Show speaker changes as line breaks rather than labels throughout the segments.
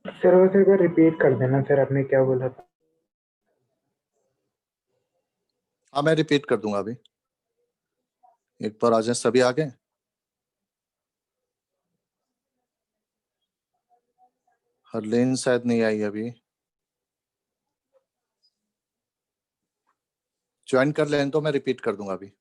Sir बस एक बार repeat कर देना सर, आपने क्या बोला था?
हाँ मैं रिपीट कर दूंगा अभी। एक बार आ जाए, सभी आ गए? हरलीन शायद नहीं आई अभी, ज्वाइन कर लें तो मैं रिपीट कर दूंगा अभी।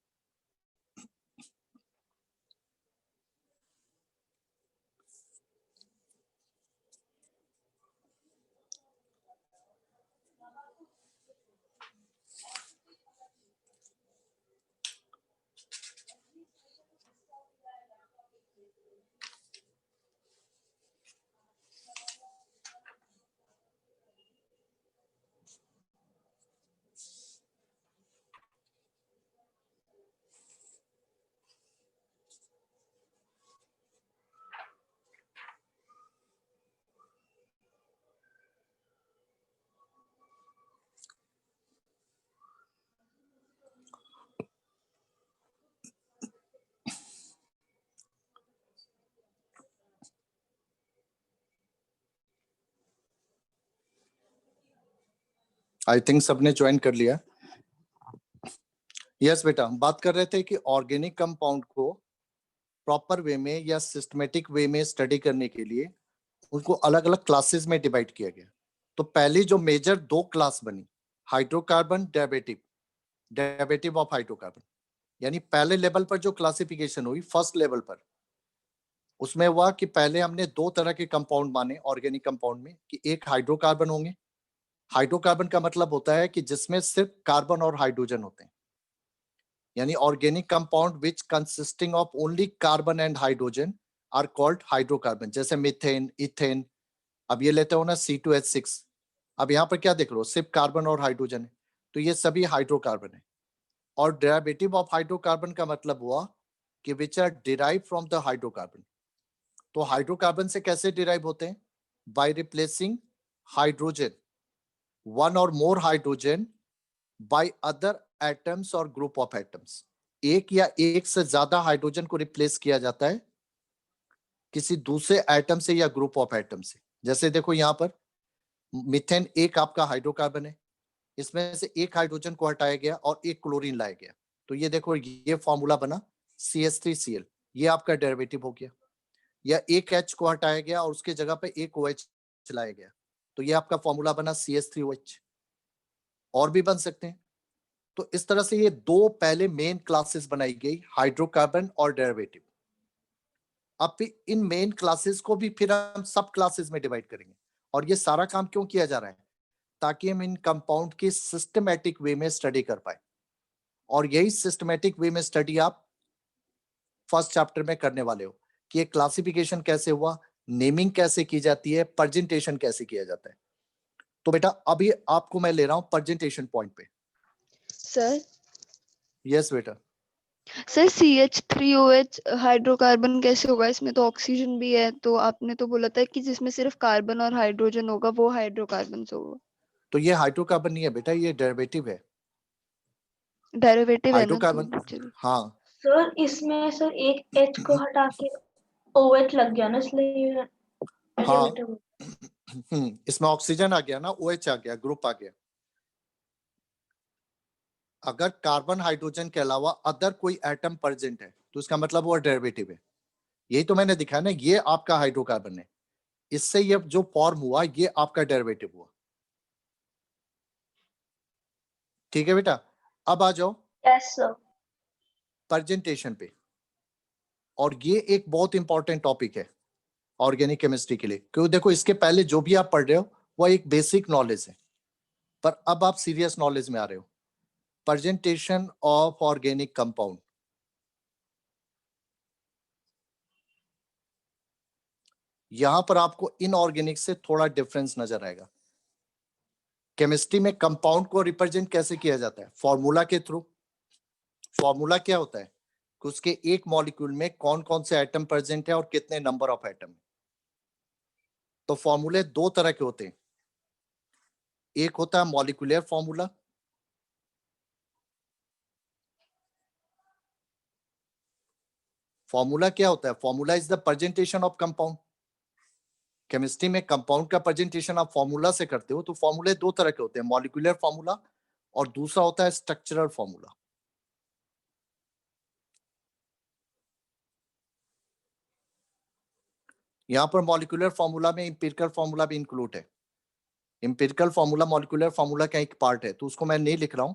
आई थिंक सबने ज्वाइन कर लिया। यस बेटा, हम बात कर रहे थे कि ऑर्गेनिक कंपाउंड को प्रॉपर वे में या सिस्टमेटिक वे में स्टडी करने के लिए उनको अलग अलग क्लासेस में डिवाइड किया गया। तो पहली जो मेजर दो क्लास बनी, hydrocarbon derivative, derivative of hydrocarbon, यानी पहले लेवल पर जो क्लासिफिकेशन हुई फर्स्ट लेवल पर, उसमें हुआ कि पहले हमने दो तरह के कंपाउंड माने ऑर्गेनिक कंपाउंड में, कि एक हाइड्रोकार्बन होंगे। हाइड्रोकार्बन का मतलब होता है कि जिसमें सिर्फ कार्बन और हाइड्रोजन होते हैं, यानी organic compound which consisting of only carbon and hydrogen are called hydrocarbon, जैसे मिथेन, इथेन। अब ये लेते हो ना C2H6, अब यहाँ पर क्या देख लो, सिर्फ कार्बन और हाइड्रोजन है, तो ये सभी हाइड्रोकार्बन है। और डेरिवेटिव ऑफ हाइड्रोकार्बन का मतलब हुआ कि which are derive from the hydrocarbon. तो हाइड्रोकार्बन से कैसे डिराइव होते हैं? बाय रिप्लेसिंग हाइड्रोजन, वन और more hydrogen, by other atoms और ग्रुप ऑफ एटम्स। एक या एक से ज्यादा हाइड्रोजन को रिप्लेस किया जाता है किसी दूसरे एटम से या ग्रुप ऑफ एटम से। जैसे देखो यहाँ पर मिथेन एक आपका हाइड्रोकार्बन है, इसमें से एक हाइड्रोजन को हटाया गया और एक क्लोरीन लाया गया, तो ये देखो ये फॉर्मूला बना CH3Cl, ये आपका डेरिवेटिव हो गया। या एक H को हटाया गया और उसके जगह पे एक OH लाया गया, तो ये आपका फॉर्मूला बना CH3OH। और भी बन सकते हैं। तो इस तरह से ये दो पहले मेन क्लासेस बनाई गई, हाइड्रोकार्बन और डेरिवेटिव। अब इन मेन क्लासेस को भी फिर हम सब क्लासेस में डिवाइड करेंगे। और ये सारा काम क्यों किया जा रहा है? ताकि हम इन कंपाउंड की सिस्टमैटिक वे में स्टडी कर पाए। और यही सिस्टमैटिक वे में स्टडी आप फर्स्ट चैप्टर में करने वाले हो, कि ये क्लासिफिकेशन कैसे हुआ, नेमिंग कैसे की जाती है, प्रेजेंटेशन कैसे किया जाता है। तो बेटा अभी आपको मैं ले रहा हूं प्रेजेंटेशन पॉइंट पे।
सर
यस बेटा।
सर CH3OH हाइड्रोकार्बन कैसे होगा? इसमें तो ऑक्सीजन भी है, तो आपने तो बोला था कि जिसमें सिर्फ कार्बन और हाइड्रोजन होगा वो हाइड्रोकार्बन होगा।
तो ये हाइड्रोकार्बन नहीं है बेटा, ये डेरिवेटिव है।
डेरिवेटिव है ना, तो
हाइड्रोकार्बन, हाँ।
सर इसमें सर एक H को हटा के OH लग गया ना, इसलिए
हाँ
डेरिवेटिव।
इसमें ऑक्सीजन आ गया ना, OH आ गया, ग्रुप आ गया। अगर कार्बन हाइड्रोजन के अलावा अदर कोई एटम प्रेजेंट है तो इसका मतलब वो डेरिवेटिव है। यही तो मैंने दिखाया ना, ये आपका हाइड्रोकार्बन है, इससे ये जो फॉर्म हुआ ये आपका डेरिवेटिव हुआ। ठीक है बेटा, अब आ जाओ
यस सर।
प्रेजेंटेशन पे। और ये एक बहुत इंपॉर्टेंट टॉपिक है ऑर्गेनिक केमिस्ट्री के लिए, क्योंकि देखो इसके पहले जो भी आप पढ़ रहे हो वो एक बेसिक नॉलेज है, पर अब आप सीरियस नॉलेज में आ रहे हो। Presentation of organic compound. यहां पर आपको इनऑर्गेनिक से थोड़ा डिफरेंस नजर आएगा। केमिस्ट्री में कंपाउंड को रिप्रेजेंट कैसे किया जाता है? फॉर्मूला के थ्रू। फॉर्मूला क्या होता है? उसके एक मॉलिक्यूल में कौन कौन से एटम प्रेजेंट है और कितने नंबर ऑफ एटम। तो फॉर्मूले दो तरह के होते हैं, एक होता है मॉलिक्यूलर फॉर्मूला, फॉर्मूला क्या होता है? Formula is the presentation of compound. Chemistry में कंपाउंड का प्रेजेंटेशन आप फॉर्मूला से करते हो, तो फॉर्मूले दो तरह के होते हैं, मॉलिक्यूलर फॉर्मूला और दूसरा होता है स्ट्रक्चरल फॉर्मूला। यहाँ पर मॉलिक्यूलर फॉर्मूला में इंपिरिकल फॉर्मूला भी इंक्लूड है। इंपिरिकल फॉर्मूला मॉलिक्यूलर फॉर्मूला का एक पार्ट है, तो उसको मैं नहीं लिख रहा हूँ।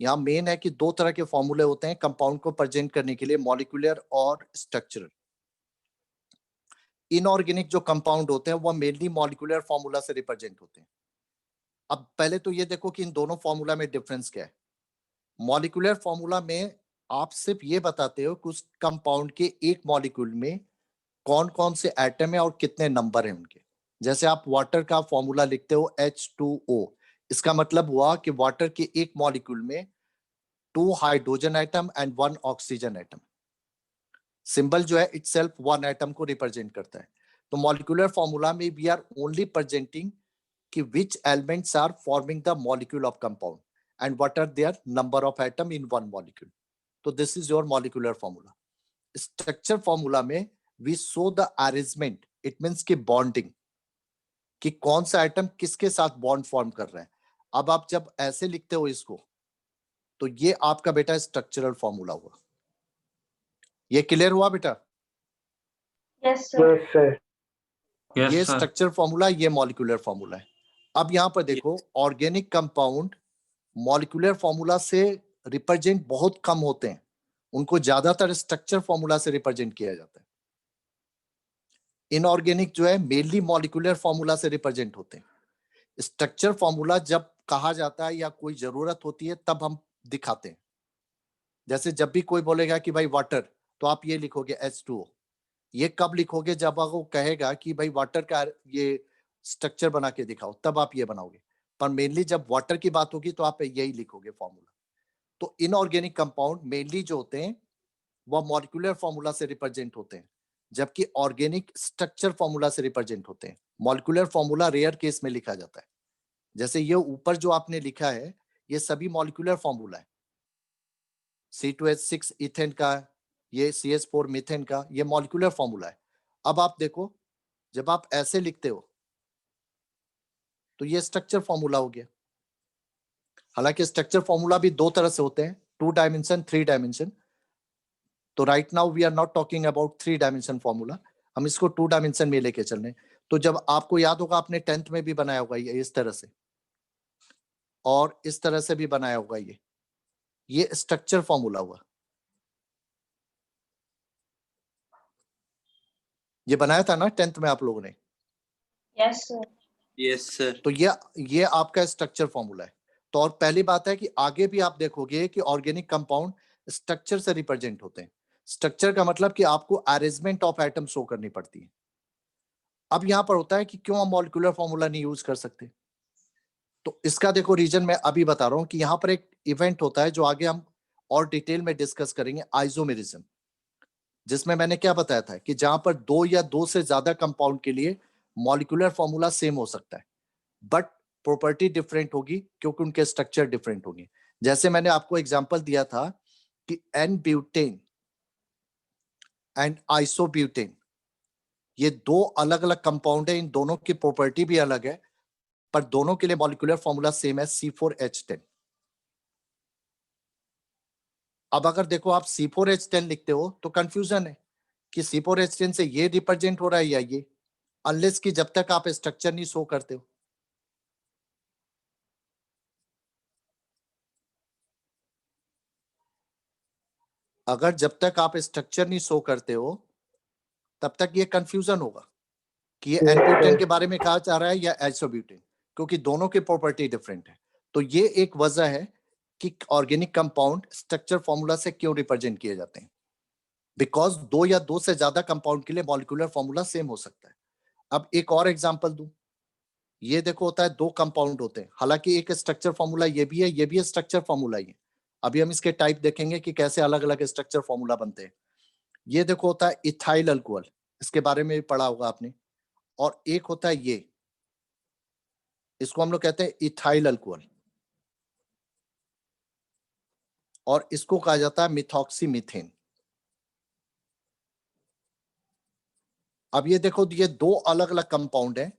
यहाँ मेन है कि दो तरह के फॉर्मूले होते हैं कंपाउंड को प्रेजेंट करने के लिए, मॉलिक्यूलर और स्ट्रक्चरल। इनऑर्गेनिक जो कंपाउंड होते हैं वो मेनली मॉलिक्यूलर फॉर्मूला से रिप्रेजेंट होते हैं। अब पहले तो ये देखो कि इन दोनों फॉर्मूला में डिफरेंस क्या है। मॉलिक्यूलर फॉर्मूला में आप सिर्फ ये बताते हो कि उस कंपाउंड के एक मॉलिक्यूल में कौन कौन से एटम है और कितने नंबर हैं उनके। जैसे आप वाटर का फॉर्मूला लिखते हो H2O, इसका मतलब हुआ कि वाटर के एक मॉलिक्यूल में 2 hydrogen atom and 1 oxygen atom. Symbol जो है इटसेल्फ 1 एटम को रिप्रेजेंट करता है। तो मॉलिक्यूलर फॉर्मूला में वी आर ओनली प्रेजेंटिंग कि which elements are forming the molecule of compound and what are their number of atom in one molecule. So this is your molecular formula. Structure formula में we show the arrangement, it means कि bonding, कि कौन सा atom किसके साथ bond form कर रहा है। अब आप जब ऐसे लिखते हो इसको, तो ये आपका बेटा स्ट्रक्चरल फॉर्मूला हुआ। ये क्लियर हुआ बेटा?
Yes sir.
Yes sir.
ये स्ट्रक्चर फॉर्मूला, ये मॉलिक्यूलर फॉर्मूला है। अब यहाँ पर देखो, ऑर्गेनिक कंपाउंड मॉलिक्यूलर फॉर्मूला से रिप्रेजेंट बहुत कम होते हैं, उनको ज्यादातर स्ट्रक्चर फॉर्मूला से रिप्रेजेंट किया जाता है। इनऑर्गेनिक जो है मेनली मॉलिक्यूलर फॉर्मूला से रिप्रेजेंट होते हैं। स्ट्रक्चर फॉर्मूला जब कहा जाता है या कोई जरूरत होती है तब हम दिखाते हैं। जैसे जब भी कोई बोलेगा कि भाई वाटर, तो आप ये लिखोगे H2O। ये कब लिखोगे? जब वो कहेगा कि भाई वाटर का ये स्ट्रक्चर बना के दिखाओ, तब आप ये बनाओगे। पर मेनली जब वाटर की बात होगी तो आप यही लिखोगे फॉर्मूला। तो इनऑर्गेनिक कंपाउंड मेनली जो होते हैं वह मॉलिक्यूलर फॉर्मूला से रिप्रेजेंट होते हैं, जबकि ऑर्गेनिक स्ट्रक्चर फॉर्मूला से रिप्रेजेंट होते हैं। मॉलिक्यूलर फॉर्मूला रेयर केस में लिखा जाता है। जैसे ये ऊपर जो आपने लिखा है, ये सभी मॉलिक्यूलर फॉर्मूला है। C2H6 इथेन का, ये CH4 मीथेन का, ये मॉलिक्यूलर फॉर्मूला है। अब आप देखो, जब आप ऐसे लिखते हो तो ये स्ट्रक्चर फॉर्मूला हो गया। हालांकि स्ट्रक्चर फॉर्मूला भी दो तरह से होते हैं, 2 डायमेंशन, 3 डायमेंशन। तो right now we are not talking about 3 dimension formula, हम इसको 2 डायमेंशन में लेके चल रहे हैं। तो जब आपको याद होगा, आपने 10th में भी बनाया होगा ये इस तरह से, और इस तरह से भी बनाया होगा ये स्ट्रक्चर फॉर्मूला हुआ। ये बनाया था ना 10th में आप लोगों ने?
Yes sir.
Yes sir.
तो ये आपका स्ट्रक्चर फॉर्मूला है। तो और पहली बात है कि आगे भी आप देखोगे कि ऑर्गेनिक कंपाउंड स्ट्रक्चर से रिप्रेजेंट होते हैं। स्ट्रक्चर का मतलब कि आपको अरेंजमेंट ऑफ एटम शो करनी पड़ती है। अब यहां पर होता है कि क्यों हम मॉलिक्यूलर फॉर्मूला नहीं यूज कर सकते, तो इसका देखो रीजन मैं अभी बता रहा हूं कि यहां पर एक इवेंट होता है जो आगे हम और डिटेल में डिस्कस करेंगे, आइसोमेरिज्म, जिसमें मैंने क्या बताया था कि जहां पर 2 या 2 से ज्यादा कंपाउंड के लिए मॉलिक्यूलर फॉर्मूला सेम हो सकता है, बट प्रॉपर्टी डिफरेंट होगी क्योंकि उनके स्ट्रक्चर डिफरेंट होंगे। जैसे मैंने आपको एग्जांपल दिया था कि एन ब्यूटेन एंड आइसोब्यूटेन, ये दो अलग अलग कंपाउंड है, इन दोनों की प्रॉपर्टी भी अलग है, पर दोनों के लिए मॉलिक्यूलर फॉर्मूला सेम है, C4H10। अब अगर देखो आप C4H10 लिखते हो तो कंफ्यूजन है कि C4H10 से ये रिप्रेजेंट हो रहा है या ये, अनलेस कि जब तक आप स्ट्रक्चर नहीं शो करते हो। अगर जब तक आप स्ट्रक्चर नहीं शो करते हो तब तक ये कंफ्यूजन होगा कि ये एन-ब्यूटेन के बारे में कहा जा रहा है या आइसोब्यूटेन, क्योंकि दोनों की प्रॉपर्टी डिफरेंट है। तो ये एक वजह है कि ऑर्गेनिक कंपाउंड स्ट्रक्चर फॉर्मूला से क्यों रिप्रेजेंट किए जाते हैं, बिकॉज 2 या 2 से ज्यादा कंपाउंड के लिए मॉलिक्यूलर फॉर्मूला सेम हो सकता है। अब एक और एग्जांपल दूं, ये देखो होता है 2 कंपाउंड होते हैं, हालांकि एक स्ट्रक्चर फॉर्मूला ये भी है, ये भी स्ट्रक्चर फॉर्मूला ही है। अभी हम इसके टाइप देखेंगे कि कैसे अलग अलग स्ट्रक्चर फॉर्मूला बनते हैं। ये देखो होता है इथाइल अल्कोहल, इसके बारे में भी पढ़ा होगा आपने। और एक होता है ये, इसको हम लोग कहते हैं इथाइल अल्कोहल, और इसको कहा जाता है मिथॉक्सी मीथेन। अब ये देखो, ये दो अलग अलग कंपाउंड हैं,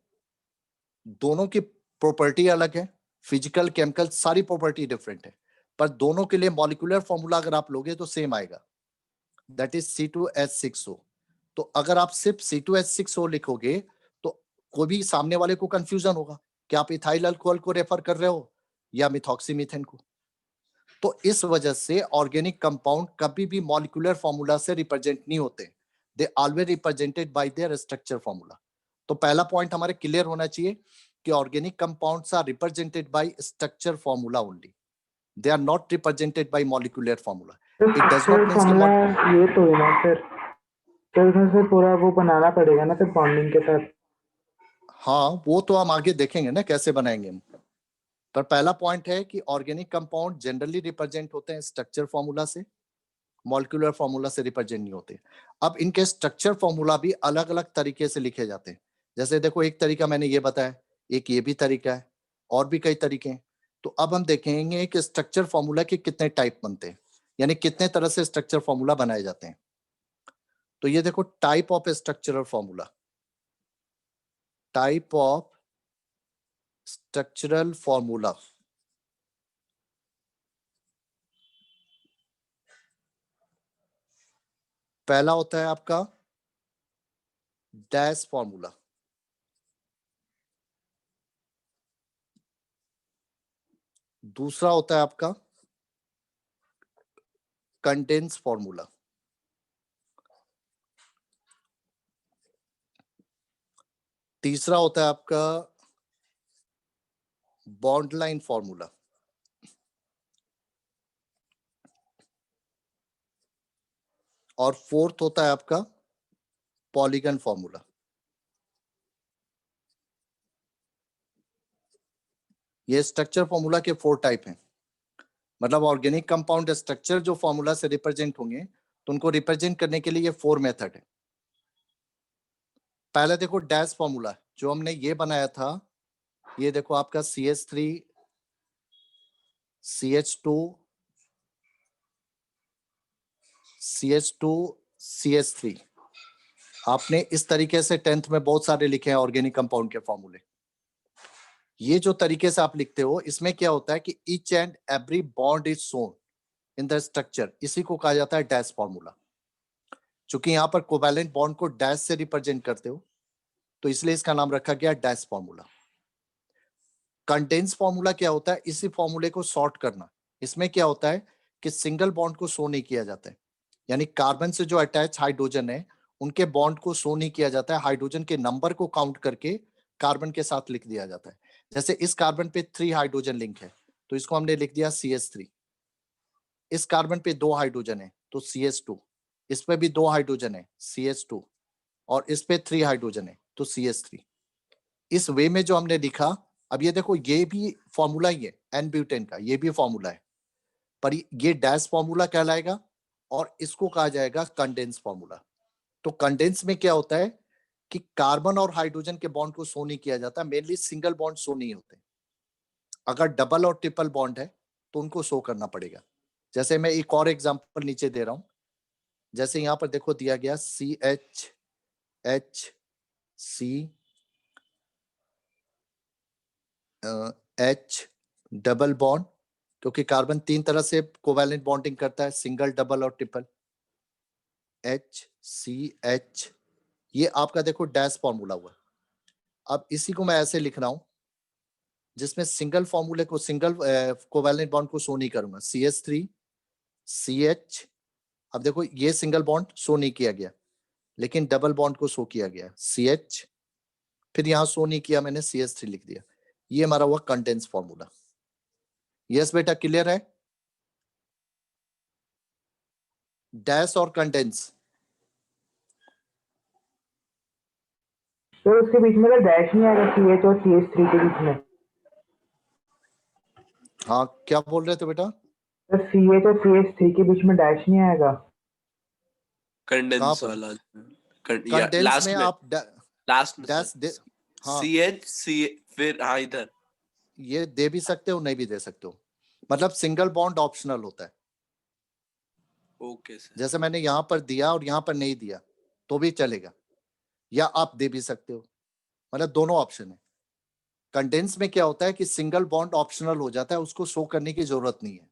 दोनों की प्रॉपर्टी अलग है, फिजिकल केमिकल सारी प्रॉपर्टी डिफरेंट है, पर दोनों के लिए मॉलिक्यूलर फॉर्मूला अगर आप लोगे तो सेम आएगा, दैट इज C2H6O। तो अगर आप सिर्फ C2H6O लिखोगे तो कोई भी सामने वाले को कंफ्यूजन होगा कि आप इथाइल अल्कोहल को रेफर कर रहे हो या मिथॉक्सीमीथेन को। तो इस वजह से ऑर्गेनिक कंपाउंड कभी भी मॉलिक्यूलर फॉर्मूला से रिप्रेजेंट नहीं होते, they always represented by their structure formula. तो पहला पॉइंट हमारे क्लियर होना चाहिए कि organic compounds are represented by structure formula only, they are not represented by molecular formula.
तो
it does
structure
not means
formula ये तो है ना फिर, तो इसमें से पूरा वो बनाना पड़ेगा ना फिर बॉन्डिंग के साथ।
हाँ, वो तो हम आगे देखेंगे ना कैसे बनाएंगे हम। पर पहला पॉइंट है कि ऑर्गेनिक कंपाउंड जनरली रिप्रेजेंट होते हैं स्ट्रक्चर फॉर्मूला से, मॉलिक्यूलर फॉर्मूला से रिप्रेजेंट नहीं होते। अब इनके स्ट्रक्चर फॉर्मूला भी अलग अलग तरीके से लिखे जाते हैं। जैसे देखो, एक तरीका मैंने ये बताया, एक ये भी तरीका है, और भी कई तरीके हैं। तो अब हम देखेंगे कि स्ट्रक्चर फॉर्मूला के कितने टाइप बनते हैं, यानी कितने तरह से स्ट्रक्चर फॉर्मूला बनाए जाते हैं। तो ये देखो, type of structural formula, type of structural formula. पहला होता है आपका डैश फॉर्मूला, दूसरा होता है आपका कंडेंस फॉर्मूला, तीसरा होता है आपका बॉन्ड लाइन फॉर्मूला, और फोर्थ होता है आपका पॉलीगन फॉर्मूला। ये स्ट्रक्चर फॉर्मूला के 4 टाइप हैं। मतलब ऑर्गेनिक कंपाउंड स्ट्रक्चर जो फॉर्मूला से रिप्रेजेंट होंगे तो उनको रिप्रेजेंट करने के लिए ये 4 मेथड है। पहले देखो डैश फॉर्मूला जो हमने ये बनाया था, ये देखो आपका CH3 CH2 CH2 CH3। आपने इस तरीके से 10th में बहुत सारे लिखे हैं ऑर्गेनिक कंपाउंड के फॉर्मूले। ये जो तरीके से आप लिखते हो, इसमें क्या होता है कि each and every bond is shown in the structure, इसी को कहा जाता है डैश फॉर्मूला। चूंकि यहाँ पर कोवैलेंट बॉन्ड को डैश से रिप्रेजेंट करते हो तो इसलिए इसका नाम रखा गया डैश फॉर्मूला। कंडेंस फॉर्मूला क्या होता है, इसी फॉर्मूले को सॉर्ट करना। इसमें क्या होता है कि सिंगल बॉन्ड को शो नहीं किया जाता है, यानी कार्बन से जो अटैच हाइड्रोजन है उनके बॉन्ड को शो नहीं किया जाता है, हाइड्रोजन के नंबर को काउंट करके कार्बन के साथ लिख दिया जाता है। जैसे इस कार्बन पे 3 हाइड्रोजन लिंक है तो इसको हमने लिख दिया CH3। इस कार्बन पे 2 हाइड्रोजन है तो CH2, इस पे भी 2 हाइड्रोजन है CH2, और इस पे 3 हाइड्रोजन है तो CH3। इस वे में जो हमने लिखा, अब ये देखो ये भी फॉर्मूला ही है एन ब्यूटेन का, ये भी फॉर्मूला है, पर ये डैश फॉर्मूला कहलाएगा और इसको कहा जाएगा कंडेंस फॉर्मूला। तो कंडेंस में क्या होता है कि कार्बन और हाइड्रोजन के बॉन्ड को शो नहीं किया जाता, मेनली सिंगल बॉन्ड शो नहीं होते। अगर डबल और ट्रिपल बॉन्ड है तो उनको शो करना पड़ेगा। जैसे मैं एक और एग्जांपल नीचे दे रहा हूं, जैसे यहां पर देखो दिया गया CH H डबल बॉन्ड, क्योंकि कार्बन 3 तरह से कोवैलेंट बॉन्डिंग करता है, सिंगल, डबल और ट्रिपल। HCH, ये आपका देखो डैश फॉर्मूला हुआ। अब इसी को मैं ऐसे लिख रहा हूं जिसमें सिंगल फॉर्मूले को, सिंगल कोवैलेंट बॉन्ड को शो नहीं करूंगा, CH3 CH। अब देखो ये सिंगल बॉन्ड शो नहीं किया गया, लेकिन डबल बॉन्ड को शो किया गया CH, फिर यहां शो नहीं किया मैंने CH3 लिख दिया। ये हमारा हुआ कंडेंस फॉर्मूला। यस बेटा, क्लियर है? डैश और कंडेंस,
तो उसके बीच में तो डैश नहीं आएगा CH और CH3 के बीच में?
हाँ क्या बोल रहे थे बेटा?
तो CH और CH3 के बीच में डैश नहीं आएगा?
कंडेंस वाला
कंडेंस
लास्ट
में
में,
आप
लास्ट में
डैश दे, हाँ
CH फिर हाँ इधर
ये दे भी सकते हो, नहीं भी दे सकते हो, मतलब सिंगल बॉन्ड ऑप्शनल होता है।
Okay sir.
जैसे मैंने यहाँ पर दिया और यहाँ पर नहीं दिया तो भी चलेगा। या आप दे भी सकते हो, मतलब दोनों ऑप्शन है। कंडेंस में क्या होता है कि सिंगल बॉन्ड ऑप्शनल हो जाता है, उसको शो करने की जरूरत नहीं है।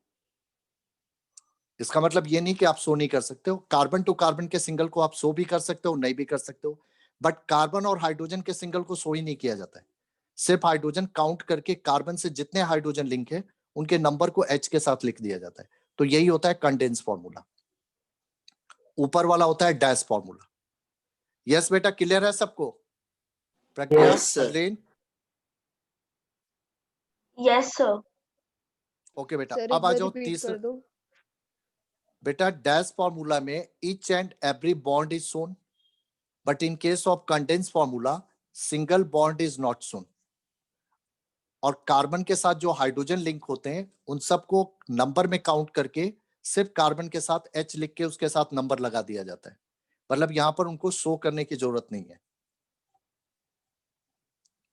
इसका मतलब ये नहीं कि आप शो नहीं कर सकते हो, कार्बन टू कार्बन के सिंगल को आप शो भी कर सकते हो, नहीं भी कर सकते हो, बट कार्बन और हाइड्रोजन के सिंगल को शो ही नहीं किया जाता है। सिर्फ हाइड्रोजन काउंट करके कार्बन से जितने हाइड्रोजन लिंक है उनके नंबर को H के साथ लिख दिया जाता है। तो यही होता है कंडेंस फॉर्मूला। ऊपर वाला होता है डैश फॉर्मूला। यस बेटा, क्लियर है सबको? Pragya,
Yes, sir.
Avleen,
yes sir.
Okay बेटा।
सर एक
अब आ
बार
जाओ
रिपीट
तीसरा
कर दो।
बेटा। डैश फॉर्मूला में each and every bond is shown, but in case of condense formula single bond is not shown. और कार्बन के साथ जो हाइड्रोजन लिंक होते हैं उन सबको नंबर में काउंट करके सिर्फ कार्बन के साथ H लिख के उसके साथ नंबर लगा दिया जाता है, मतलब यहां पर उनको शो करने की जरूरत नहीं है,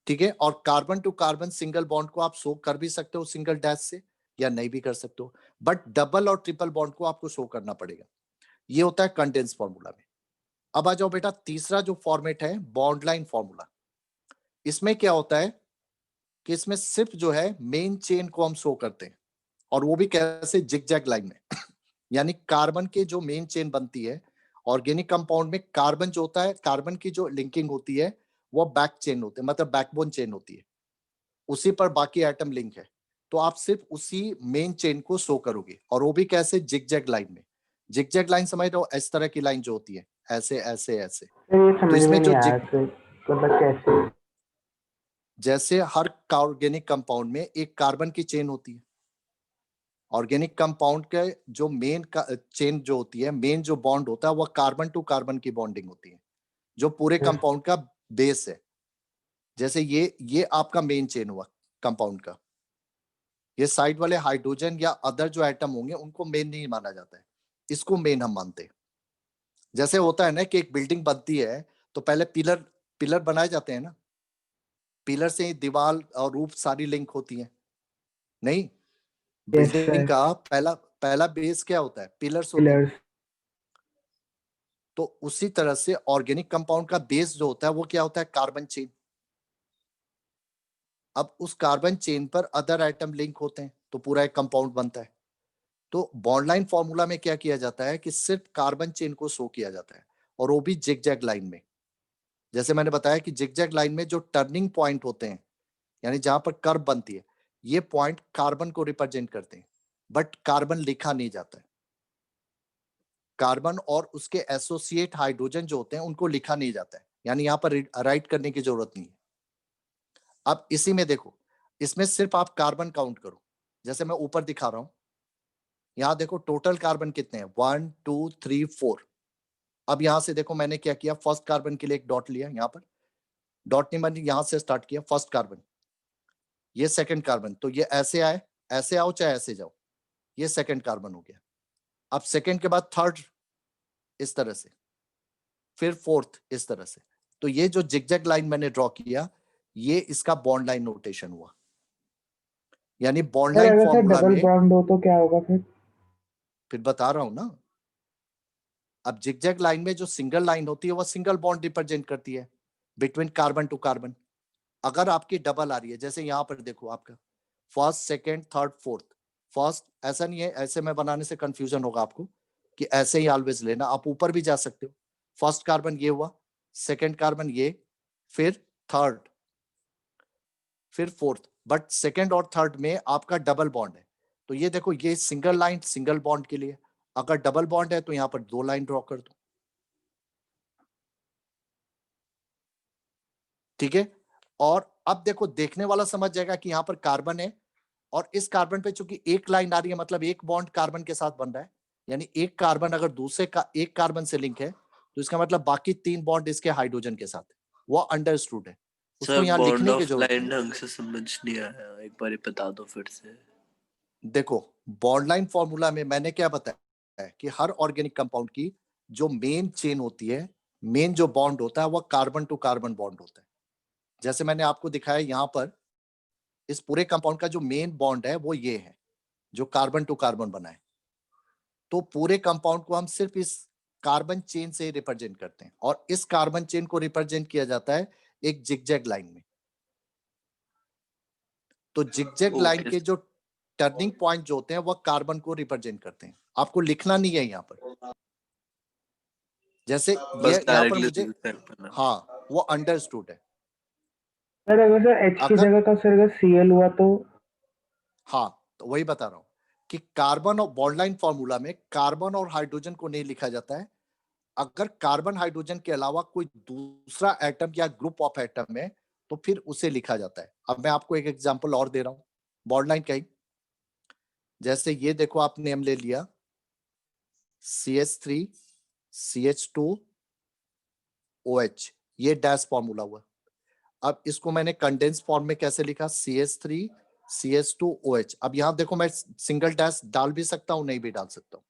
ठीक है। और carbon to carbon single bond को आप शो कर भी सकते हो सिंगल डैश से, या नहीं भी कर सकते हो, बट डबल और ट्रिपल बॉन्ड को आपको शो करना पड़ेगा। ये होता है कंडेंस फॉर्मूला में। अब आ जाओ बेटा तीसरा जो फॉर्मेट है बॉन्ड लाइन फॉर्मूला। इसमें क्या होता है कि इसमें सिर्फ जो है मेन चेन को हम शो करते हैं, और वो भी कैसे, जिगजैग लाइन में यानी कार्बन के जो मेन चेन बनती है ऑर्गेनिक कंपाउंड में, कार्बन जो होता है, कार्बन की जो लिंकिंग होती है वो बैक चेन होती है, मतलब बैकबोन चेन होती है, उसी पर बाकी एटम लिंक है। तो आप सिर्फ उसी मेन चेन को शो करोगे, और वो भी कैसे, जिगजैग लाइन में। जिगजैग लाइन समझ रहे हो, इस तरह की लाइन जो होती है, ऐसे ऐसे ऐसे।
सर ये समझ
इसमें
में
जो
नहीं आया सर, मतलब कैसे?
जैसे हर ऑर्गेनिक कंपाउंड में एक कार्बन की चेन होती है। ऑर्गेनिक कंपाउंड के जो मेन चेन जो होती है, मेन जो बॉन्ड होता है, वह कार्बन टू कार्बन की बॉन्डिंग होती है, जो पूरे कंपाउंड का बेस है। जैसे ये आपका मेन चेन हुआ कंपाउंड का। ये साइड वाले हाइड्रोजन या अदर जो एटम होंगे उनको मेन नहीं माना जाता है, इसको मेन हम मानते हैं। जैसे होता है ना कि एक बिल्डिंग बनती है तो पहले पिलर पिलर बनाए जाते हैं ना, पिलर से ही दीवार और रूफ सारी लिंक होती है, नहीं?
यस
बिल्डिंग
सर,
का पहला पहला बेस क्या होता है, पिलर्स होते हैं।
पिलर्स।
तो उसी तरह से ऑर्गेनिक कंपाउंड का बेस जो होता है वो क्या होता है, कार्बन चेन। अब उस कार्बन चेन पर अदर आइटम लिंक होते हैं तो पूरा एक कंपाउंड बनता है। तो बॉन्ड लाइन फॉर्मूला में क्या किया जाता है कि सिर्फ कार्बन चेन को शो किया जाता है, और वो भी जिगजैग लाइन में। जैसे मैंने बताया कि जिगजैग लाइन में जो टर्निंग पॉइंट होते हैं, यानी जहां पर कर्व बनती है, ये पॉइंट कार्बन को रिप्रेजेंट करते हैं, बट कार्बन लिखा नहीं जाता है। कार्बन और उसके एसोसिएट हाइड्रोजन जो होते हैं उनको लिखा नहीं जाता है, यानी यहाँ पर राइट करने की जरूरत नहीं है। अब इसी में देखो, इसमें सिर्फ आप कार्बन काउंट करो, जैसे मैं ऊपर दिखा रहा हूं। यहाँ देखो टोटल कार्बन कितने हैं, 1 2 3 4। अब यहां से देखो मैंने क्या किया, फर्स्ट कार्बन के लिए एक डॉट लिया, यहाँ पर डॉट नहीं, मैंने यहां से स्टार्ट किया फर्स्ट कार्बन, ये सेकंड कार्बन, तो ये ऐसे आए, ऐसे आओ चाहे ऐसे जाओ, ये सेकंड कार्बन हो गया। अब सेकंड के बाद थर्ड इस तरह से, फिर फोर्थ इस तरह से। तो ये जो जिगजैग लाइन मैंने ड्रॉ किया, ये इसका बॉन्ड लाइन नोटेशन हुआ। यानी बॉन्ड
सर
लाइन
अगर सर
फॉर्मूला
डबल
में,
बॉन्ड हो तो क्या होगा
फिर बता रहा हूं ना। अब जिगजैग लाइन में जो सिंगल लाइन होती है वो सिंगल बॉन्ड रिप्रेजेंट करती है बिटवीन कार्बन टू कार्बन। अगर आपकी डबल आ रही है, जैसे यहां पर देखो आपका first second third fourth, first ऐसा नहीं है, ऐसे में बनाने से कंफ्यूजन होगा आपको, कि ऐसे ही ऑलवेज लेना, आप ऊपर भी जा सकते हो। फर्स्ट कार्बन ये हुआ, सेकंड कार्बन ये, फिर थर्ड, फिर फोर्थ, बट सेकंड और थर्ड में आपका डबल बॉन्ड है। तो ये देखो, ये सिंगल लाइन सिंगल बॉन्ड के लिए, अगर डबल बॉन्ड है तो यहाँ पर 2 लाइन ड्रॉ कर दो, ठीक है। और अब देखो, देखने वाला समझ जाएगा कि यहाँ पर कार्बन है, और इस कार्बन पे चूंकि एक लाइन आ रही है, मतलब एक बॉन्ड कार्बन के साथ बन रहा है, यानी एक कार्बन अगर दूसरे का एक कार्बन से लिंक है तो इसका मतलब बाकी 3 बॉन्ड इसके हाइड्रोजन के साथ है, वो अंडरस्टूड है, उसको
सर
यहाँ
बॉन्ड
लिखने की
ऑफ
जरूरत
लाइन
नहीं।
ढंग से समझ नहीं आया, एक बार बता दो फिर से।
देखो, बॉन्ड लाइन फॉर्मूला में मैंने क्या बताया है कि हर ऑर्गेनिक कंपाउंड की जो मेन चेन होती है, मेन जो बॉन्ड होता है वह कार्बन टू कार्बन बॉन्ड होता है। जैसे मैंने आपको दिखाया यहाँ पर, इस पूरे कंपाउंड का जो मेन बॉन्ड है वो ये है, जो कार्बन टू कार्बन बना है। तो पूरे कंपाउंड को हम सिर्फ इस कार्बन चेन से रिप्रेजेंट करते हैं, और इस कार्बन चेन को रिप्रेजेंट किया जाता है एक जिगजैग लाइन में। तो जिगजैग लाइन
ओके
के जो टर्निंग पॉइंट जो होते हैं वह कार्बन को रिप्रेजेंट करते हैं। आपको लिखना नहीं है यहाँ पर, जैसे
बस
ये यहाँ पर
डायरेक्टली
मुझे,
करना।
हाँ वो अंडरस्टूड है।
सर अगर सर H की
अगर-
जगह का सर अगर Cl हुआ तो
हाँ तो वही बता रहा हूं कि कार्बन और बॉन्ड लाइन फॉर्मूला में कार्बन और हाइड्रोजन को नहीं लिखा जाता है। अगर कार्बन हाइड्रोजन के अलावा कोई दूसरा एटम या ग्रुप ऑफ एटम है तो फिर उसे लिखा जाता है। अब मैं आपको एक एग्जांपल और दे रहा हूं बॉन्ड लाइन का ही। जैसे ये देखो, आपने हम ले लिया CH3 CH2 OH, ये डैश फॉर्मूला हुआ। अब इसको मैंने कंडेंस फॉर्म में कैसे लिखा, CH3 CH2 OH। अब यहां देखो, मैं सिंगल डैश डाल भी सकता हूं, नहीं भी डाल सकता हूं।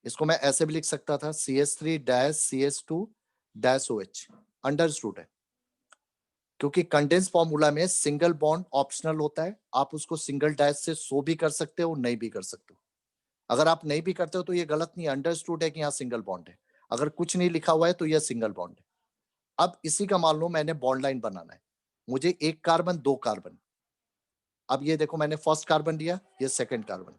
इसको मैं ऐसे भी लिख सकता था, CH3 dash CH2 dash OH। Understood है, क्योंकि कंडेंस फॉर्मूला में सिंगल बॉन्ड ऑप्शनल होता है। आप उसको सिंगल डैश से शो भी कर सकते हो, नहीं भी कर सकते हो। अगर आप नहीं भी करते हो तो ये गलत नहीं, अंडरस्टूड है कि यहाँ सिंगल बॉन्ड है। अगर कुछ नहीं लिखा हुआ है तो यह सिंगल बॉन्ड है। अब इसी का मान लो मैंने बॉन्ड लाइन बनाना है, मुझे एक कार्बन दो कार्बन। अब ये देखो, मैंने फर्स्ट कार्बन लिया, ये सेकंड कार्बन।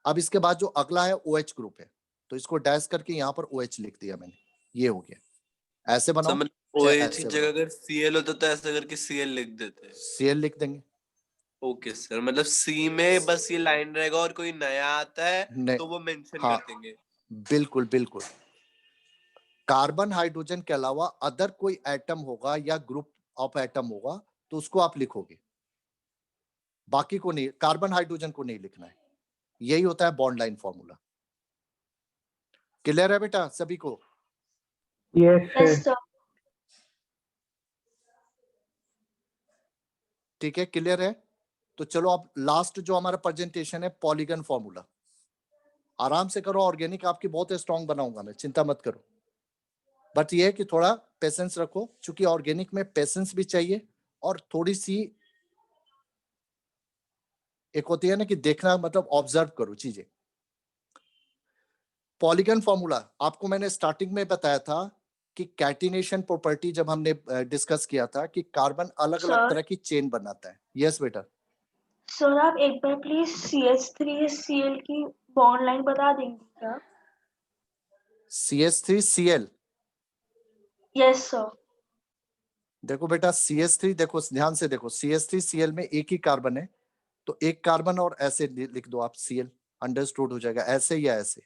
अब इसके बाद जो अगला है OH ग्रुप है, तो इसको डैश करके यहाँ पर OH लिख दिया मैंने, ये हो गया। ऐसे बनाओ
समझ
चाहे
OH की
ऐसे
जगह
बनाओ,
अगर Cl होता तो ऐसा करके Cl लिख देते हैं।
Cl लिख देंगे।
ओके सर, मतलब C में बस ये लाइन रहेगा और कोई नया आता है
नहीं,
तो वो मेंशन
हाँ
कर देंगे।
बिल्कुल बिल्कुल। कार्बन हाइड्रोजन के अलावा अदर कोई एटम होगा या ग्रुप ऑफ एटम होगा तो उसको आप लिखोगे, बाकी को नहीं, कार्बन हाइड्रोजन को नहीं लिखना है। यही होता है बॉन्ड लाइन फॉर्मूला। क्लियर है बेटा सभी को?
Yes sir.
Yes sir.
ठीक है, क्लियर है। तो चलो अब लास्ट जो हमारा प्रेजेंटेशन है, पॉलीगन फॉर्मूला। आराम से करो, ऑर्गेनिक आपकी बहुत स्ट्रांग बनाऊंगा मैं, चिंता मत करो। बट ये है कि थोड़ा पेशेंस रखो, क्योंकि ऑर्गेनिक में पेशेंस भी चाहिए और थोड़ी सी एक होती है ना कि देखना, मतलब ऑब्जर्व करो चीजें। पॉलीगन फॉर्मूला आपको मैंने स्टार्टिंग में बताया था कि कैटिनेशन प्रॉपर्टी जब हमने डिस्कस किया था कि कार्बन अलग अलग
सर
तरह की चेन बनाता है। यस बेटा।
सर आप एक बार प्लीज CH3Cl की बॉन्ड लाइन बता देंगे क्या?
CH3Cl,
yes sir.
देखो बेटा CH3, देखो ध्यान से देखो, CH3Cl में एक ही कार्बन है, तो एक कार्बन और ऐसे लिख दो आप Cl, अंडरस्टूड हो जाएगा, ऐसे या ऐसे।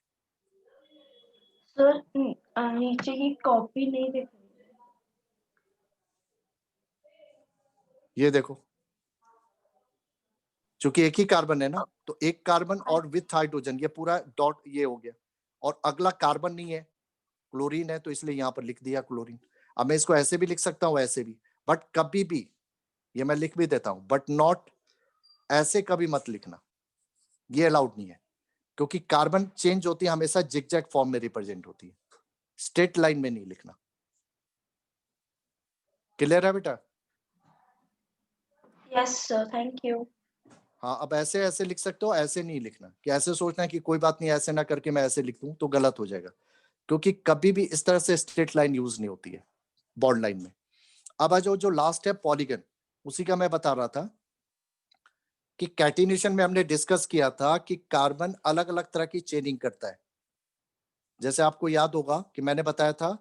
सर नीचे की कॉपी नहीं दिख रही है।
ये देखो, चूंकि एक ही कार्बन है ना, तो एक कार्बन और विथ हाइड्रोजन, ये पूरा डॉट ये हो गया, और अगला कार्बन नहीं है, क्लोरीन है, तो इसलिए यहाँ पर लिख दिया क्लोरीन। अब मैं इसको ऐसे भी लिख सकता हूँ, ऐसे भी, बट कभी भी, ये मैं लिख भी देता हूँ, बट नॉट ऐसे कभी मत लिखना, ये अलाउड नहीं है, क्योंकि कार्बन चेंज होती है हमेशा जिगजैग फॉर्म में रिप्रेजेंट होती है, स्ट्रेट लाइन में नहीं लिखना। क्लियर है बेटा?
Yes sir, thank you.
हाँ, अब ऐसे ऐसे लिख सकते हो, ऐसे नहीं लिखना कि ऐसे सोचना कि कोई बात नहीं, ऐसे ना करके मैं ऐसे लिख दूं तो गलत हो जाएगा, क्योंकि कभी भी इस तरह से स्ट्रेट लाइन यूज नहीं होती है बॉन्ड लाइन में। अब आ जाओ, जो लास्ट है पॉलीगन, उसी का मैं बता रहा था कि कैटिनेशन में हमने डिस्कस किया था कि कार्बन अलग अलग तरह की चेनिंग करता है। जैसे आपको याद होगा कि मैंने बताया था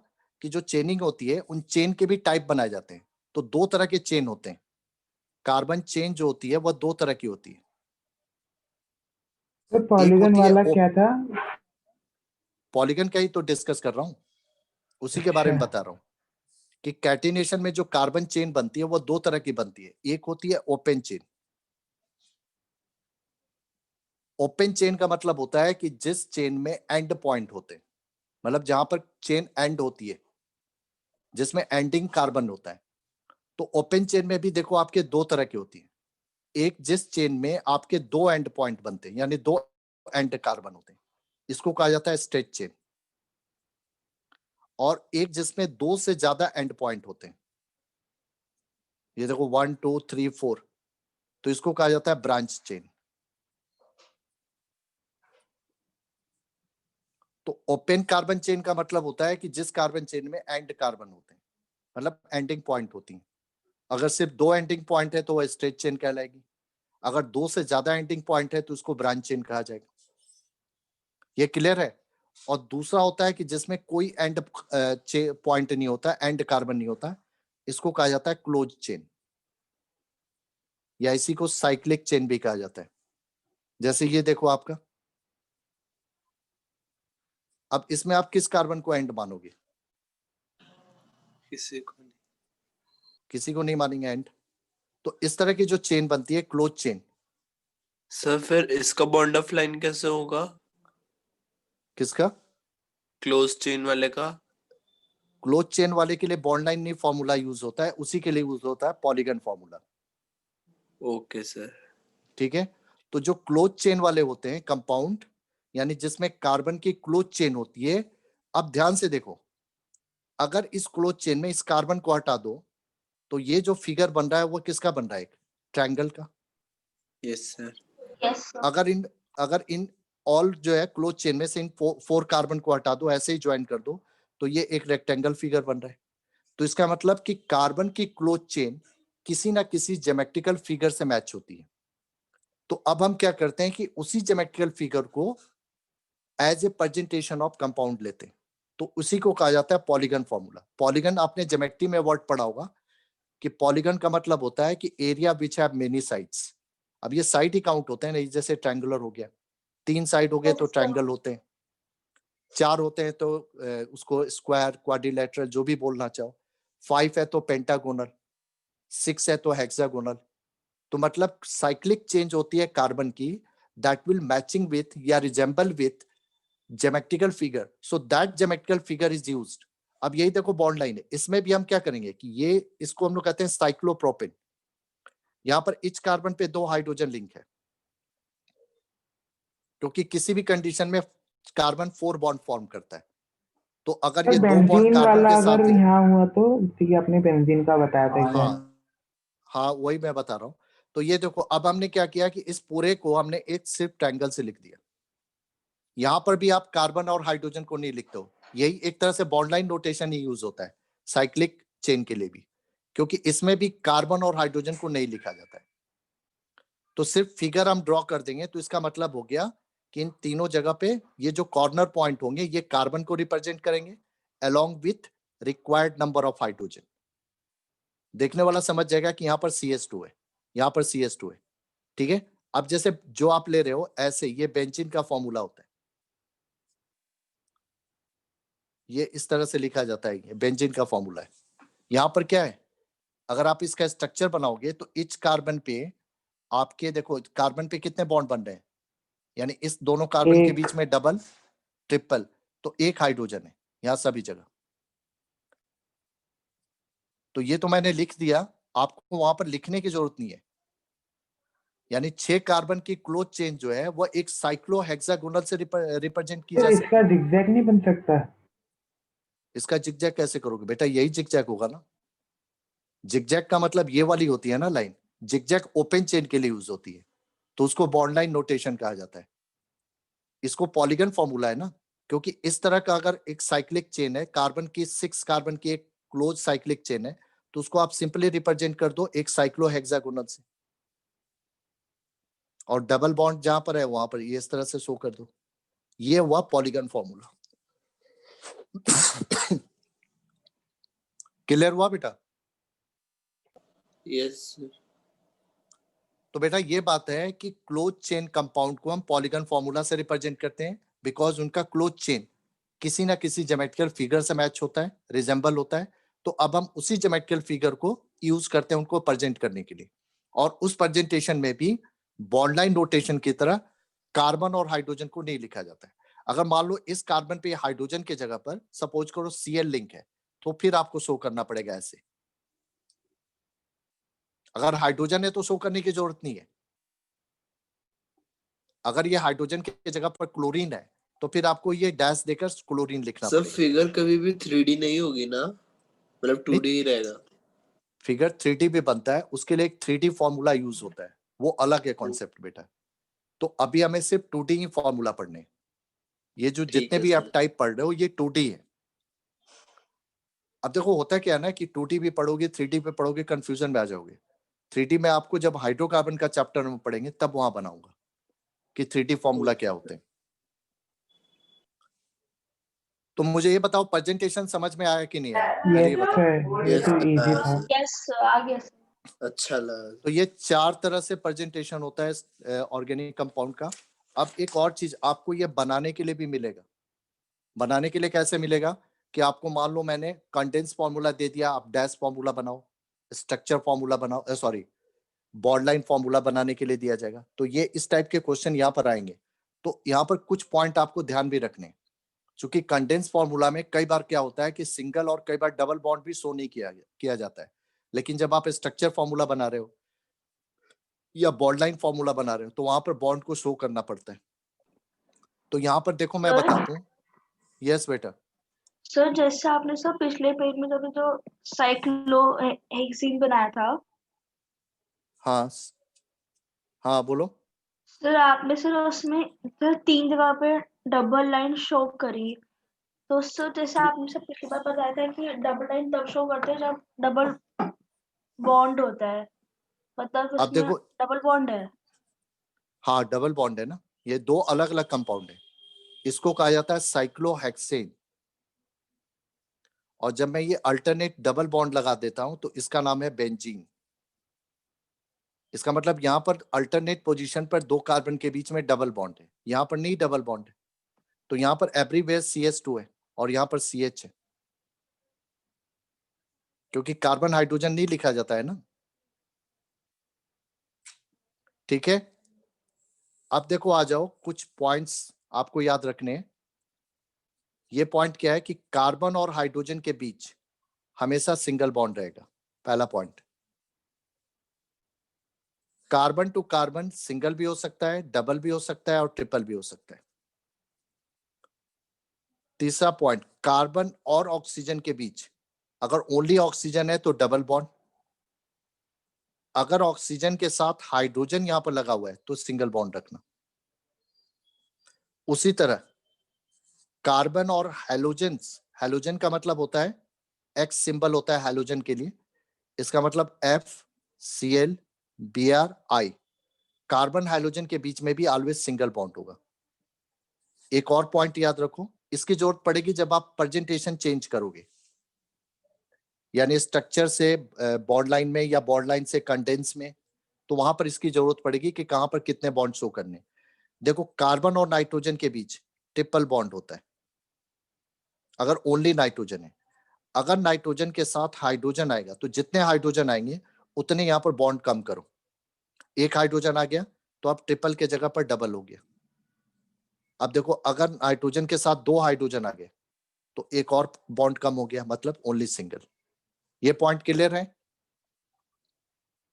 कि जो चेनिंग होती है उन चेन के भी टाइप बनाए जाते हैं। तो दो तरह के चेन होते हैं, कार्बन चेन जो होती है वह दो तरह की होती है।
सर
एक
पॉलीगन
होती है
वाला क्या था?
पॉलीगन का ही तो डिस्कस कर रहा हूं, उसी के बारे में
अच्छा।
बता रहा हूं कि कैटिनेशन में जो कार्बन चेन बनती है वो दो तरह की बनती है। एक होती है ओपन चेन। ओपन चेन का मतलब होता है कि जिस चेन में एंड पॉइंट होते हैं, मतलब जहां पर चेन एंड होती है, जिसमें एंडिंग कार्बन होता है। तो ओपन चेन में भी देखो आपके दो तरह की होती है। एक जिस चेन में आपके दो एंड पॉइंट बनते हैं, यानी दो एंड कार्बन होते हैं, इसको कहा जाता है स्ट्रेट चेन। और एक जिसमें दो से ज्यादा एंड पॉइंट होते हैं, ये देखो 1 2 3 4, तो इसको कहा जाता है ब्रांच चेन। तो ओपन कार्बन चेन का मतलब होता है कि जिस कार्बन चेन में एंड कार्बन होते हैं, मतलब एंडिंग पॉइंट होती है। अगर सिर्फ 2 एंडिंग पॉइंट है तो वह स्ट्रेट चेन कहलाएगी। अगर 2 से ज्यादा एंडिंग पॉइंट है तो उसको ब्रांच चेन कहा जाएगा। ये क्लियर है? और दूसरा होता है कि जिसमें कोई एंड पॉइंट नहीं होता, एंड कार्बन नहीं होता, इसको कहा जाता है क्लोज चेन, या इसी को साइक्लिक चेन भी कहा जाता है। जैसे ये देखो आपका, अब इसमें आप किस कार्बन को एंड मानोगे?
किसी को नहीं।
किसी को नहीं मानेंगे एंड। तो इस तरह की जो चेन बनती है क्लोज चेन।
सर फिर इसका बॉन्ड ऑफ लाइन कैसे होगा?
किसका?
क्लोज चेन वाले का?
क्लोज चेन वाले के लिए बॉन्ड लाइन नहीं फॉर्मूला यूज होता है, उसी के लिए यूज होता है पॉलीगन फॉर्मूला।
Okay sir.
ठीक है। तो जो क्लोज चेन वाले होते हैं कंपाउंड, यानी जिसमें कार्बन की क्लोज चेन होती है, अब ध्यान से देखो, अगर इस क्लोज चेन में इस कार्बन को हटा दो तो ये जो फिगर बन रहा है वो किसका बन रहा है? ट्रायंगल का।
Yes sir.
Yes sir.
अगर इन ऑल जो है क्लोज चेन में से इन 4 कार्बन को हटा दो, ऐसे ही ज्वाइन कर दो, तो ये एक रेक्टेंगल फिगर बन रहा है। तो इसका मतलब कि कार्बन की क्लोज चेन किसी ना किसी ज्योमेट्रिकल फिगर से मैच होती है। तो अब हम क्या करते हैं कि उसी ज्योमेट्रिकल फिगर को as a presentation of compound लेते हैं, तो उसी को कहा जाता है पॉलीगन फॉर्मूला। पॉलीगन आपने ज्योमेट्री में वर्ड पढ़ा होगा कि पॉलीगन का मतलब होता है कि area which have many sides. अब ये साइड ही काउंट होते हैं ना, जैसे ट्रायंगुलर हो गया, 3 साइड हो गए तो ट्रायंगल होते हैं, 4 होते हैं तो उसको स्क्वायर, क्वाड्रिलेटरल, जो भी बोलना चाहो, 5 है तो पेंटागोनल, 6 है तो हेक्सागोनल। तो मतलब साइक्लिक चेंज होती है कार्बन की, दैट विल मैचिंग विथ या resemble with geometrical figure, so that geometrical figure is used. अब यही देखो बॉन्ड लाइन है, इसमें भी हम क्या करेंगे कि ये इसको हम लोग कहते हैं साइक्लोप्रोपेन। यहाँ पर इच कार्बन पे 2 हाइड्रोजन लिंक है, क्योंकि किसी भी कंडीशन में कार्बन 4 बॉन्ड फॉर्म करता है। तो अगर ये 2 बॉन्ड
बेंजीन
कार्बन
वाला
के
अगर
साथ है,
यहाँ हुआ तो ठीक है, आपने बेंजीन का बताया था एग्जाम।
हाँ वही मैं बता रहा हूँ। तो ये देखो, अब हमने क्या किया कि इस पूरे को हमने एक सिर्फ ट्रायंगल से लिख दिया। यहाँ पर भी आप कार्बन और हाइड्रोजन को नहीं लिखते हो, यही एक तरह से बॉन्ड लाइन नोटेशन ही यूज होता है साइक्लिक चेन के लिए भी, क्योंकि इसमें भी कार्बन और हाइड्रोजन को नहीं लिखा जाता है। तो सिर्फ फिगर हम ड्रॉ कर देंगे, तो इसका मतलब हो गया कि इन तीनों जगह पे ये जो कॉर्नर पॉइंट होंगे ये कार्बन को रिप्रेजेंट करेंगे along with required number of hydrogen. देखने वाला समझ जाएगा कि यहाँ पर CH2 है, यहाँ पर CH2 है। ठीक है। अब जैसे जो आप ले रहे हो ऐसे ये बेंजीन का फॉर्मूला होता है, ये इस तरह से लिखा जाता है, ये बेंजीन का फॉर्मूला है। यहाँ पर क्या है, अगर आप इसका स्ट्रक्चर बनाओगे तो इच कार्बन पे आपके देखो कार्बन पे कितने बॉन्ड बन रहे हैं, यानी इस दोनों कार्बन के
एक।
बीच में डबल, ट्रिपल, तो एक हाइड्रोजन है यहाँ सभी जगह। तो ये तो मैंने लिख दिया, आपको वहां पर लिखने की जरूरत नहीं है। यानी 6 कार्बन की क्लोज चेन जो है वो एक साइक्लोहेक्सागोनल से रिप्रेजेंट की
तो
जा सकती
इसका
है।
जिगजैग नहीं बन सकता?
इसका जिगजैग कैसे करोगे बेटा? यही जिगजैग होगा ना। जिगजैग का मतलब ये वाली होती है ना लाइन, जिगजैग ओपन चेन के लिए यूज होती है, तो उसको बॉन्ड लाइन नोटेशन कहा जाता है। इसको पॉलीगन फॉर्मूला है ना, क्योंकि इस तरह का अगर एक साइक्लिक चेन है, कार्बन की 6 कार्बन की एक क्लोज साइक्लिक चेन है, तो उसको आप सिंपली रिप्रेजेंट कर दो एक साइक्लोहेक्सागोनल से, और डबल बॉन्ड जहां पर है वहां पर ये इस तरह से शो कर दो। ये हुआ पॉलीगन फॉर्मूला। क्लियर हुआ बेटा?
Yes sir.
तो बेटा ये बात है कि क्लोज चेन कंपाउंड को हम पॉलीगन फॉर्मूला से रिप्रेजेंट करते हैं, बिकॉज उनका क्लोज चेन किसी ना किसी ज्योमेट्रिकल फिगर से मैच होता है, रिजेंबल होता है। तो अब हम उसी ज्योमेट्रिकल फिगर को यूज करते हैं उनको प्रेजेंट करने के लिए, और उस प्रेजेंटेशन में भी बॉन्ड लाइन नोटेशन की तरह कार्बन और हाइड्रोजन को नहीं लिखा जाता है। अगर मान लो इस कार्बन पे हाइड्रोजन के जगह पर सपोज करो Cl लिंक है, तो फिर आपको शो करना पड़ेगा ऐसे। अगर हाइड्रोजन है तो शो करने की जरूरत नहीं है। अगर ये हाइड्रोजन की जगह पर क्लोरीन है तो फिर आपको ये डैश देकर क्लोरीन लिखना
सर
पड़ेगा।
फिगर कभी भी 3D नहीं होगी ना, मतलब 2D ही रहेगा?
फिगर 3D भी बनता है, उसके लिए एक 3D फॉर्मूला यूज होता है, वो अलग है कॉन्सेप्ट बेटा। तो अभी हमें सिर्फ 2D ही फॉर्मूला पढ़ने हैं। ये जो
ठीक
जितने
है
भी आप
सर।
टाइप पढ़ रहे हो ये 2D है। अब देखो होता क्या है ना कि 2D भी पढ़ोगे 3D पे पढ़ोगे कंफ्यूजन में आ जाओगे। 3D में आपको जब हाइड्रोकार्बन का चैप्टर में पढ़ेंगे तब वहां बनाऊंगा कि 3D फॉर्मूला क्या होते हैं। तो मुझे ये बताओ प्रेजेंटेशन समझ में आया कि नहीं आया, पहले ये बताओ।
ये तो इजी था।
यस आ गया सर।
अच्छा लगा।
तो ये 4 तरह से प्रेजेंटेशन होता है ऑर्गेनिक कंपाउंड का। अब एक और चीज आपको ये बनाने के लिए भी मिलेगा। बनाने के लिए कैसे मिलेगा कि आपको मान लो मैंने कंडेंस फॉर्मूला दे दिया, आप डैश फॉर्मूला बनाओ, स्ट्रक्चर फॉर्मूला बनाओ, सॉरी बॉर्ड लाइन फॉर्मूला बनाने के लिए दिया जाएगा। तो ये इस टाइप के क्वेश्चन यहाँ पर आएंगे। तो यहाँ पर कुछ पॉइंट आपको ध्यान भी रखने, क्योंकि कंडेंस फॉर्मूला में कई बार क्या होता है कि सिंगल और कई बार डबल बॉन्ड भी शो नहीं किया जाता है। लेकिन जब आप स्ट्रक्चर फॉर्मूला बना रहे हो या बॉर्ड लाइन फॉर्मूला बना रहे हो तो वहां पर बॉन्ड को शो करना पड़ता है। तो यहाँ पर देखो मैं
सर?
बताता हूँ। यस बेटा।
सर जैसे आपने सर पिछले पेज में जो साइक्लोहेक्सीन बनाया था,
हाँ हाँ बोलो।
सर आपने सर उसमें सर 3 जगह पे डबल लाइन शो करी। तो सर जैसे आपने सर पिछली बार बताया था कि डबल लाइन तब शो करते हैं जब डबल बॉन्ड होता है, मतलब
अब
उसमें
देखो,
डबल बॉन्ड है।
हाँ डबल बॉन्ड है ना, ये 2 अलग अलग कंपाउंड है। इसको कहा जाता है साइक्लोहेक्सेन। और जब मैं ये अल्टरनेट डबल बॉन्ड लगा देता हूं तो इसका नाम है बेंजीन। इसका मतलब यहां पर अल्टरनेट पोजीशन पर 2 कार्बन के बीच में डबल बॉन्ड है, यहां पर नहीं डबल बॉन्ड है। तो यहां पर एवरीवेयर CH2 है और यहां पर CH है, क्योंकि कार्बन हाइड्रोजन नहीं लिखा जाता है ना। ठीक है, अब देखो आ जाओ कुछ पॉइंट्स आपको याद रखने हैं। ये पॉइंट क्या है कि कार्बन और हाइड्रोजन के बीच हमेशा सिंगल बॉन्ड रहेगा। पहला point, carbon to carbon single भी हो सकता है, डबल भी हो सकता है और ट्रिपल भी हो सकता है। तीसरा पॉइंट, कार्बन और ऑक्सीजन के बीच अगर ओनली ऑक्सीजन है तो डबल बॉन्ड, अगर ऑक्सीजन के साथ हाइड्रोजन यहां पर लगा हुआ है तो सिंगल बॉन्ड रखना। उसी तरह कार्बन और हैलोजन, हैलोजन का मतलब होता है एक्स सिंबल होता है हैलोजन के लिए, इसका मतलब FCl Br I। Carbon hydrogen के बीच में भी ऑलवेज सिंगल बॉन्ड होगा। एक और पॉइंट याद रखो, इसकी जरूरत पड़ेगी जब आप प्रेजेंटेशन चेंज करोगे, यानी स्ट्रक्चर से बॉन्ड लाइन में या बॉन्ड लाइन से कंडेंस में, तो वहां पर इसकी जरूरत पड़ेगी कि कहां पर कितने बॉन्ड शो करने। देखो कार्बन और नाइट्रोजन के बीच ट्रिपल बॉन्ड होता है अगर ओनली नाइट्रोजन है। अगर नाइट्रोजन के साथ हाइड्रोजन आएगा तो जितने हाइड्रोजन आएंगे उतने यहाँ पर बॉन्ड कम करो। एक हाइड्रोजन आ गया तो अब ट्रिपल के जगह पर डबल हो गया। अब देखो अगर नाइट्रोजन के साथ 2 हाइड्रोजन आ गए तो एक और बॉन्ड कम हो गया, मतलब ओनली सिंगल। ये पॉइंट क्लियर है?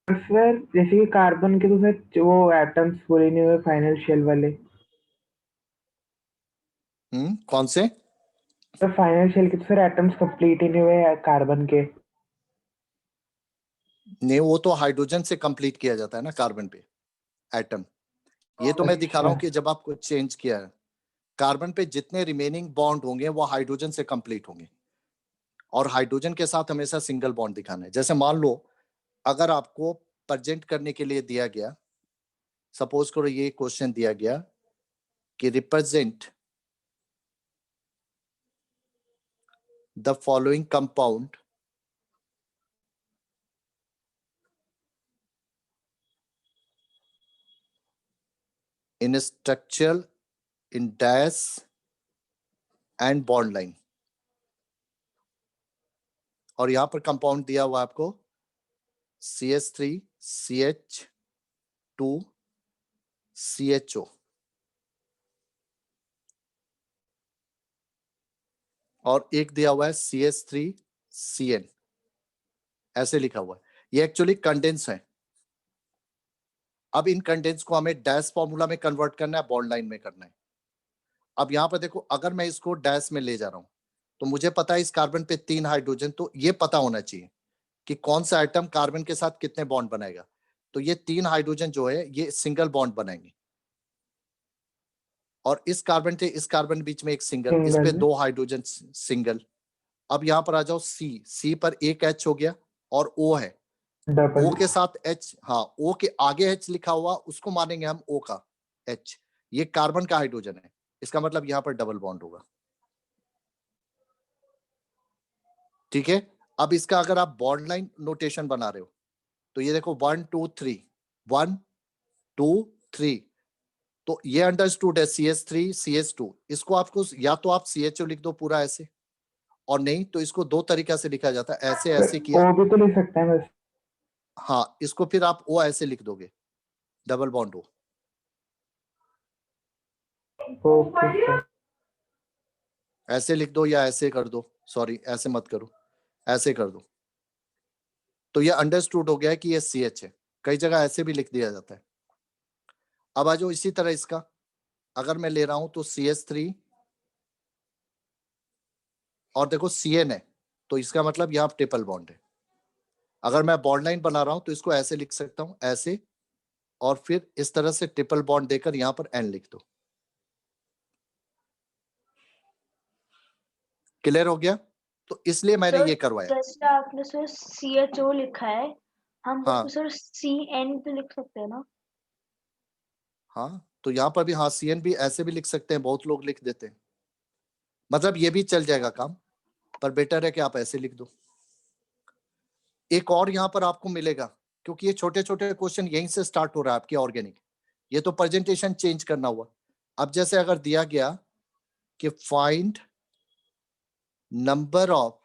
सर जैसे कि कार्बन के तो सर वो एटम्स पूरे नहीं हुए फाइनल शेल वाले,
कौन से?
तो फाइनल शेल के तो सर एटम्स कंप्लीट ही नहीं हुए कार्बन के।
नहीं, वो तो हाइड्रोजन से कंप्लीट किया जाता है ना कार्बन पे एटम। ये तो मैं दिखा रहा हूं कि जब आपको चेंज किया है, कार्बन पे जितने रिमेनिंग बॉन्ड होंगे वो हाइड्रोजन से कंप्लीट होंगे और हाइड्रोजन के साथ हमेशा सिंगल बॉन्ड दिखाना है। जैसे मान लो अगर आपको प्रेजेंट करने के लिए दिया गया, सपोज करो ये क्वेश्चन दिया गया कि represent the following compound in structural, in dash and bond line, और यहां पर कंपाउंड दिया हुआ आपको CH3 CH2 CHO, और एक दिया हुआ है CH3 CN, ऐसे लिखा हुआ है। ये एक्चुअली कंडेंस है। अब इन कंडेंस को हमें डैश फॉर्मूला में कन्वर्ट करना है, बॉन्ड लाइन में करना है। अब यहां पर देखो अगर मैं इसको डैश में ले जा रहा हूं तो मुझे पता है इस कार्बन पे 3 हाइड्रोजन, तो ये पता होना चाहिए कि कौन सा आइटम कार्बन के साथ कितने बॉन्ड बनाएगा। तो ये 3 हाइड्रोजन जो है ये सिंगल बॉन्ड बनाएंगे। और इस कार्बन से इस कार्बन बीच में एक सिंगल, इस पे
सिंगल।
2 hydrogen single. अब यहाँ पर आ जाओ सी पर एक H हो गया और O है,
डबल।
O के साथ H, हाँ O के आगे H लिखा हुआ उसको मानेंगे हम O का H, ये कार्बन का हाइड्रोजन है, इसका मतलब यहाँ पर डबल बॉन्ड होगा। ठीक है, अब इसका अगर आप बॉन्ड लाइन नोटेशन बना रहे हो तो ये देखो 1 2 3 1 2 3, तो ये अंडरस्टूड है CH3 CH2, इसको आपको या तो आप CHO लिख दो पूरा ऐसे, और नहीं तो इसको दो तरीका से लिखा जाता है, ऐसे ऐसे किया,
ओ भी तो लिख सकते हैं बस।
हाँ इसको फिर आप O ऐसे लिख दोगे, double bond O।
Okay sir.
ऐसे लिख दो या ऐसे कर दो, सॉरी ऐसे मत करो, ऐसे कर दो, तो ये अंडरस्टूड हो गया है कि ये CH है। कई जगह ऐसे भी लिख दिया जाता है। अब आ जाओ इसी तरह इसका, अगर मैं ले रहा हूं तो CH3 और देखो CN है, तो इसका मतलब यहाँ ट्रिपल बॉन्ड है। अगर मैं बॉन्ड लाइन बना रहा हूं तो इसको ऐसे लिख सकता हूं, ऐसे, और फिर इस तरह से ट्रिपल बॉन्ड देकर यहाँ पर N लिख दो। क्लियर हो गया? तो इसलिए मैंने
सर
ये करवाया।
जैसे आपने सर CHO लिखा है, हम
हाँ।
उसमें सर CN भी लिख सकते हैं ना?
हाँ तो यहाँ पर भी हाँ CN भी ऐसे भी लिख सकते हैं, बहुत लोग लिख देते हैं, मतलब ये भी चल जाएगा काम, पर बेटर है कि आप ऐसे लिख दो। एक और यहाँ पर आपको मिलेगा, क्योंकि ये छोटे छोटे क्वेश्चन यहीं से स्टार्ट हो रहा है आपके ऑर्गेनिक, ये तो प्रेजेंटेशन चेंज करना हुआ। अब जैसे अगर दिया गया कि find number of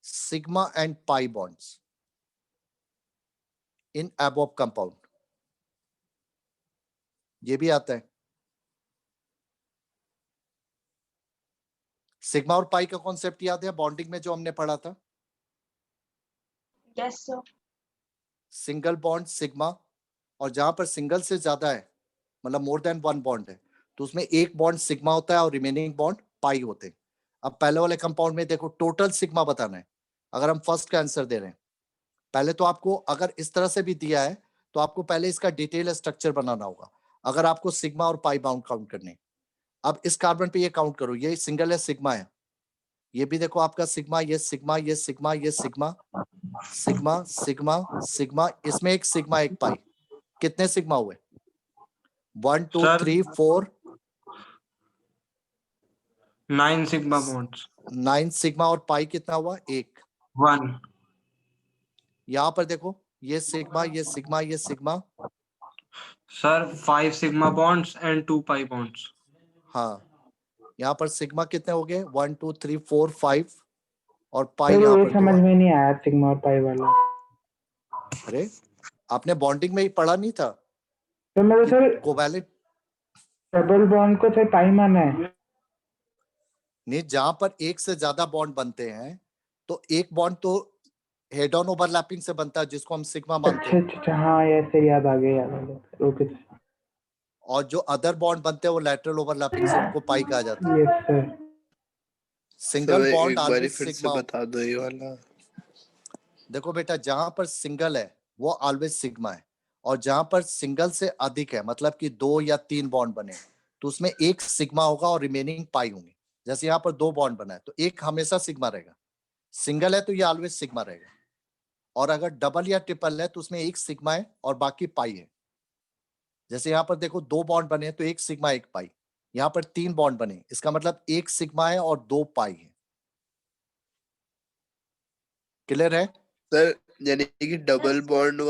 sigma and pi bonds in above compound, ये भी आता है। सिग्मा और पाई का कॉन्सेप्ट याद है बॉन्डिंग में जो हमने पढ़ा था?
Yes sir.
Single bond sigma, और जहां पर सिंगल से ज्यादा है, मतलब मोर देन वन बॉन्ड है, तो उसमें एक बॉन्ड सिग्मा होता है और रिमेनिंग बॉन्ड पाई होते हैं। अब पहले वाले कंपाउंड में देखो टोटल सिग्मा बताना है, अगर हम फर्स्ट का आंसर दे रहे हैं, पहले तो आपको अगर इस तरह से भी दिया है तो आपको पहले इसका डिटेल स्ट्रक्चर बनाना होगा, अगर आपको सिग्मा और पाई बाउंड काउंट करने। अब इस कार्बन पे ये काउंट करो, ये सिंगल है सिग्मा है, ये भी देखो आपका सिग्मा, ये सिग्मा, ये सिग्मा, ये सिग्मा, सिग्मा सिग्मा सिग्मा, इसमें एक सिग्मा एक पाई, कितने सिग्मा हुए? 1 2
सर
3 4
9 सिग्मा बॉन्ड्स,
9 सिग्मा, और पाई कितना हुआ? 1।
1
यहाँ पर देखो ये सिग्मा, ये सिग्मा, ये sigma,
sir 5 sigma bonds and 2 pi bonds.
हाँ यहाँ पर सिग्मा कितने हो गए? 1 2 3 4 5, और पाई
सर
यहाँ
वो
पर
समझ
2।
में नहीं आया सिग्मा और पाई वाला।
अरे आपने बॉन्डिंग में ही पढ़ा नहीं था
तो मेरे सर
कोवैलेंट?
डबल बॉन्ड को सर पाई माना है।
नहीं, जहां पर एक से ज्यादा बॉन्ड बनते हैं तो एक बॉन्ड तो हेड ऑन ओवरलैपिंग से बनता है, जिसको हम सिग्मा मानते
अच्छा
हैं,
अच्छा अच्छा, हाँ ऐसे याद आ गया, याद आ गया। ओके
और जो अदर बॉन्ड बनते हैं वो लैटरल ओवरलैपिंग से, उनको पाई कहा जाता है।
Yes sir.
सिंगल बॉन्ड
एक बारी
ऑलवेज
फिर से
सिग्मा।
बता दो ये वाला।
देखो बेटा, जहां पर सिंगल है वो ऑलवेज सिग्मा है, और जहां पर सिंगल से अधिक है, मतलब कि 2 या 3 बॉन्ड बने, तो उसमें एक सिग्मा होगा और रिमेनिंग पाई होंगे। जैसे यहाँ पर 2 बॉन्ड बना है तो एक हमेशा सिग्मा रहेगा, सिंगल है तो ये ऑलवेज सिग्मा रहेगा, और अगर डबल या ट्रिपल है तो उसमें एक सिग्मा है और बाकी पाई है। जैसे यहाँ पर देखो 2 बॉन्ड बने तो एक सिग्मा एक पाई, यहाँ पर 3 बॉन्ड बने, इसका मतलब एक सिग्मा है और 2 पाई है। क्लियर है?
सर यानी कि डबल बॉन्ड